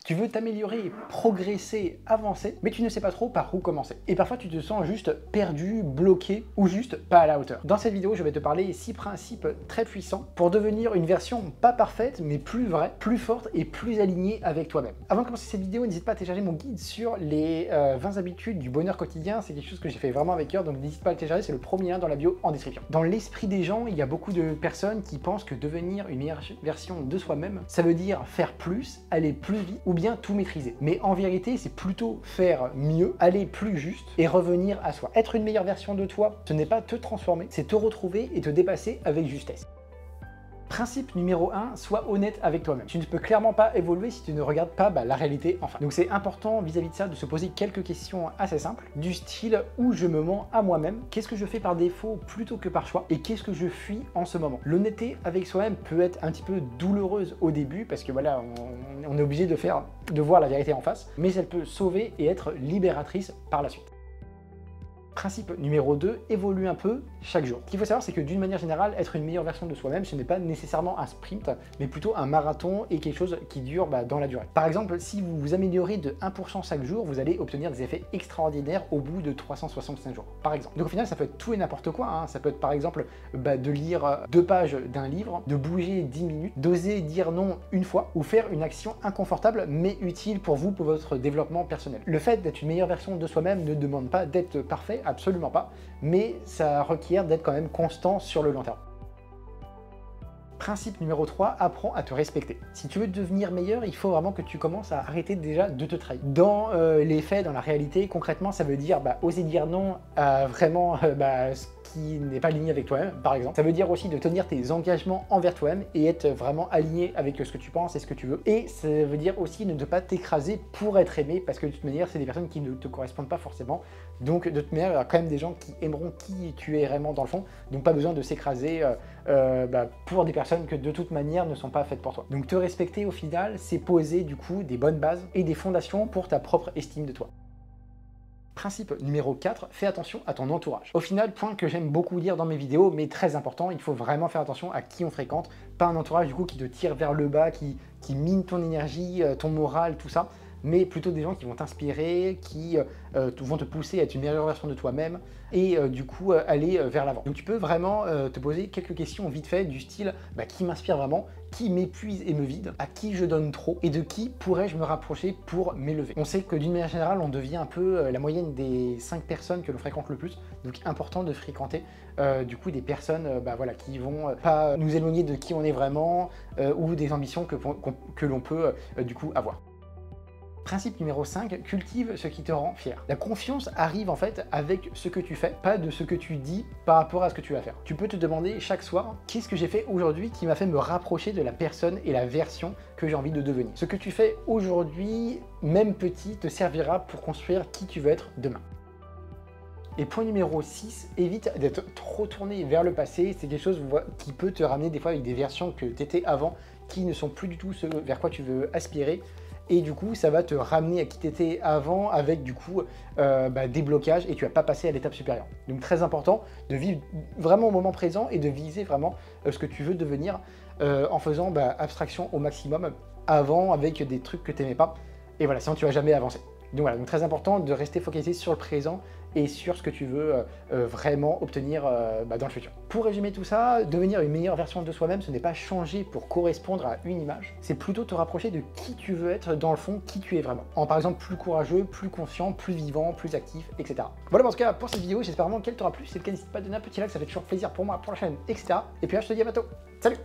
Tu veux t'améliorer, progresser, avancer, mais tu ne sais pas trop par où commencer. Et parfois tu te sens juste perdu, bloqué ou juste pas à la hauteur. Dans cette vidéo, je vais te parler 6 principes très puissants pour devenir une version pas parfaite, mais plus vraie, plus forte et plus alignée avec toi-même. Avant de commencer cette vidéo, n'hésite pas à télécharger mon guide sur les 20 habitudes du bonheur quotidien. C'est quelque chose que j'ai fait vraiment avec cœur, donc n'hésite pas à le télécharger, c'est le premier lien dans la bio en description. Dans l'esprit des gens, il y a beaucoup de personnes qui pensent que devenir une meilleure version de soi-même, ça veut dire faire plus, aller plus vite ou bien tout maîtriser. Mais en vérité, c'est plutôt faire mieux, aller plus juste et revenir à soi. Être une meilleure version de toi, ce n'est pas te transformer, c'est te retrouver et te dépasser avec justesse. Principe numéro 1, sois honnête avec toi-même. Tu ne peux clairement pas évoluer si tu ne regardes pas la réalité en face. Donc c'est important vis-à-vis de ça de se poser quelques questions assez simples, du style où je me mens à moi-même, qu'est-ce que je fais par défaut plutôt que par choix, et qu'est-ce que je fuis en ce moment. L'honnêteté avec soi-même peut être un petit peu douloureuse au début, parce que voilà, on est obligé de voir la vérité en face, mais elle peut sauver et être libératrice par la suite. Principe numéro 2, évolue un peu chaque jour. Ce qu'il faut savoir, c'est que d'une manière générale, être une meilleure version de soi-même, ce n'est pas nécessairement un sprint, mais plutôt un marathon et quelque chose qui dure dans la durée. Par exemple, si vous vous améliorez de 1% chaque jour, vous allez obtenir des effets extraordinaires au bout de 365 jours, par exemple. Donc au final, ça peut être tout et n'importe quoi, hein. Ça peut être par exemple de lire 2 pages d'un livre, de bouger 10 minutes, d'oser dire non une fois, ou faire une action inconfortable mais utile pour vous, pour votre développement personnel. Le fait d'être une meilleure version de soi-même ne demande pas d'être parfait, absolument pas, mais ça requiert d'être quand même constant sur le long terme. Principe numéro 3, apprends à te respecter. Si tu veux devenir meilleur, il faut vraiment que tu commences à arrêter déjà de te trahir. Dans les faits, dans la réalité, concrètement, ça veut dire oser dire non à vraiment ce qui n'est pas aligné avec toi-même, par exemple. Ça veut dire aussi de tenir tes engagements envers toi-même et être vraiment aligné avec ce que tu penses et ce que tu veux. Et ça veut dire aussi de ne pas t'écraser pour être aimé, parce que de toute manière, c'est des personnes qui ne te correspondent pas forcément. Donc de toute manière, il y a quand même des gens qui aimeront qui tu es vraiment dans le fond. Donc pas besoin de s'écraser pour des personnes que de toute manière ne sont pas faites pour toi. Donc te respecter au final, c'est poser du coup des bonnes bases et des fondations pour ta propre estime de toi. Principe numéro 4, fais attention à ton entourage. Au final, point que j'aime beaucoup dire dans mes vidéos, mais très important, il faut vraiment faire attention à qui on fréquente. Pas un entourage du coup qui te tire vers le bas, qui mine ton énergie, ton moral, tout ça, mais plutôt des gens qui vont t'inspirer, qui vont te pousser à être une meilleure version de toi-même et du coup aller vers l'avant. Donc tu peux vraiment te poser quelques questions vite fait du style qui m'inspire vraiment, qui m'épuise et me vide, à qui je donne trop et de qui pourrais-je me rapprocher pour m'élever. On sait que d'une manière générale, on devient un peu la moyenne des 5 personnes que l'on fréquente le plus, donc important de fréquenter du coup des personnes qui vont pas nous éloigner de qui on est vraiment ou des ambitions que l'on peut du coup avoir. Principe numéro 5, cultive ce qui te rend fier. La confiance arrive en fait avec ce que tu fais, pas de ce que tu dis par rapport à ce que tu vas faire. Tu peux te demander chaque soir, qu'est-ce que j'ai fait aujourd'hui qui m'a fait me rapprocher de la personne et la version que j'ai envie de devenir. Ce que tu fais aujourd'hui, même petit, te servira pour construire qui tu veux être demain. Et point numéro 6, évite d'être trop tourné vers le passé. C'est quelque chose qui peut te ramener des fois avec des versions que tu étais avant qui ne sont plus du tout ce vers quoi tu veux aspirer. Et du coup, ça va te ramener à qui tu étais avant avec du coup des blocages et tu vas pas passer à l'étape supérieure. Donc très important de vivre vraiment au moment présent et de viser vraiment ce que tu veux devenir en faisant abstraction au maximum avant avec des trucs que tu n'aimais pas. Et voilà, sinon tu vas jamais avancer. Donc voilà, donc très important de rester focalisé sur le présent et sur ce que tu veux vraiment obtenir dans le futur. Pour résumer tout ça, devenir une meilleure version de soi-même, ce n'est pas changer pour correspondre à une image, c'est plutôt te rapprocher de qui tu veux être dans le fond, qui tu es vraiment. En par exemple plus courageux, plus conscient, plus vivant, plus actif, etc. Voilà en tout cas pour cette vidéo, j'espère vraiment qu'elle t'aura plu. Si c'est le cas, n'hésite pas à donner un petit like, ça fait toujours plaisir pour moi, pour la chaîne, etc. Et puis là, je te dis à bientôt. Salut!